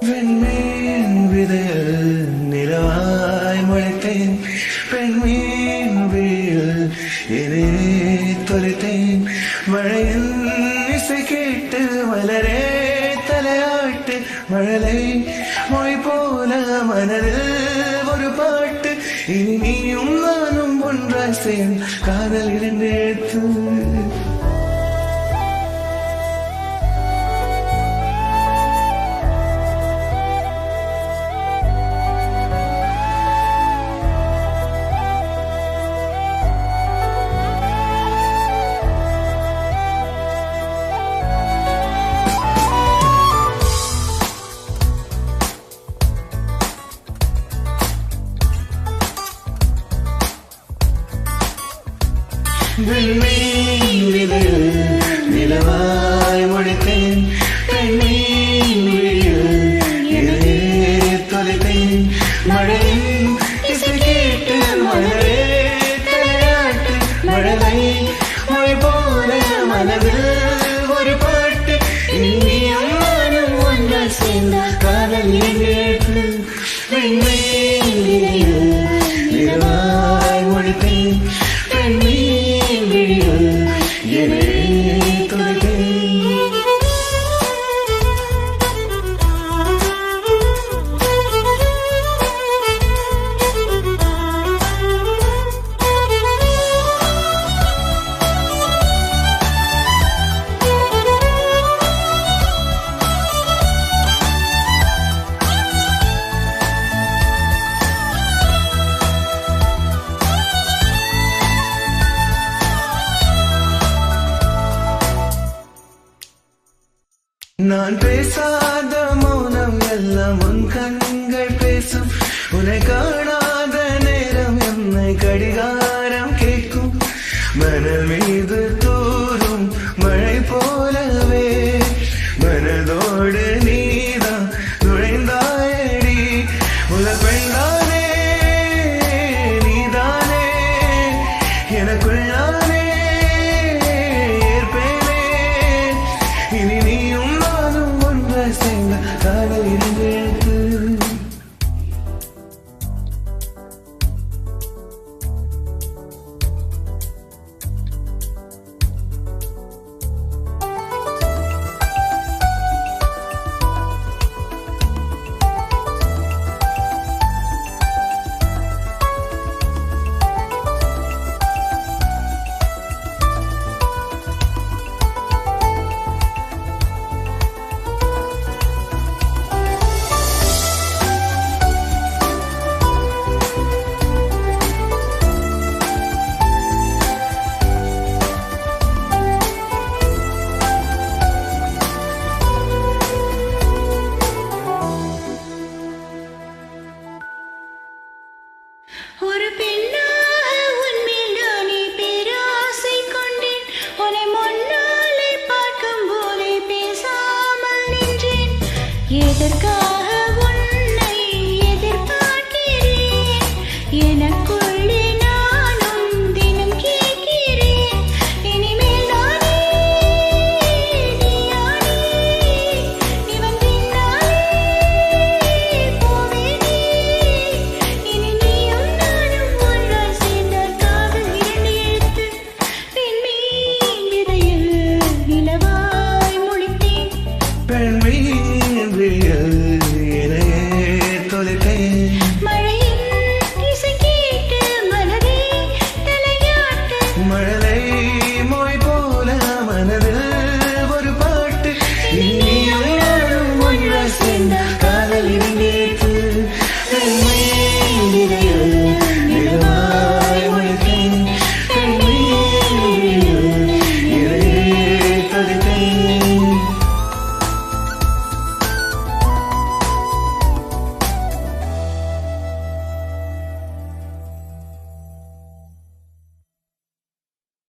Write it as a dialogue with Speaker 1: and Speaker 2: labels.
Speaker 1: வெண்மீன் விதையில் நிலவாய் முளைத்தேன். பெண்மீன் விழியில் என்னை தொலைத்தேன். மழையின் இசை கேட்டு மலரே தலையாட்டு. மழலை மொழி போல மனதில் ஒரு பாட்டு. இனி நீயும் நானும் ஒன்றாய் சேர்ந்து காதல் இரண்டு எழுத்து. வெண்மீன் விதையில் நிலவாய் முளைத்தேன். பெண்மீன் விழியில் என்னை தொலைத்தேன். மழையின் இசை கேட்டு மலரே தலையாட்டு. மழலை மொழி போல மனதில் ஒரு பாட்டு. இனியும் நானும் ஒன்றாய் சேர்ந்த காதல் இரண்டு. வெண்மீன் விதையில் நிலவாய் முளைத்தேன். பெண்மீன் நான் பேசாத மௌனம் எல்லாம் உன் கண்கள் பேசும். உன்னை காணாத நேரம் என்னை கடிகாரம் கேட்கும். மணல் மீது தூரும் மழை போலவே மனதோடு நீதான் நுழைந்தாயடி. முதல் பெண்தானே நீதானே எனக்குள்ளானே ஏற்பேனே. இனி நீயும் சேர்ந்த காதல் இரண்டு எழுத்து.
Speaker 2: ஒரு பெண்ணாக உன்மேல் நானே பேராசை கொண்டேன். உன்னை முன்னாலே பார்க்கும் போதே பேசாமல் நின்றேன். எதற்காக உன்னை எதிர்பார்க்கிறேன்? எனக்குள்ளே நானும் தினம் கேட்கிறேன். இனிமேல் நானே நீயானே இவன் பின்னாலே போவேனே. இனி நீயும் நானும் ஒன்றாய் சேர்ந்த காதல் இரண்டு எழுத்து. பெண்மீன் விதையில் நிலவாய் முளைத்தேன்.
Speaker 1: பெண்மீன்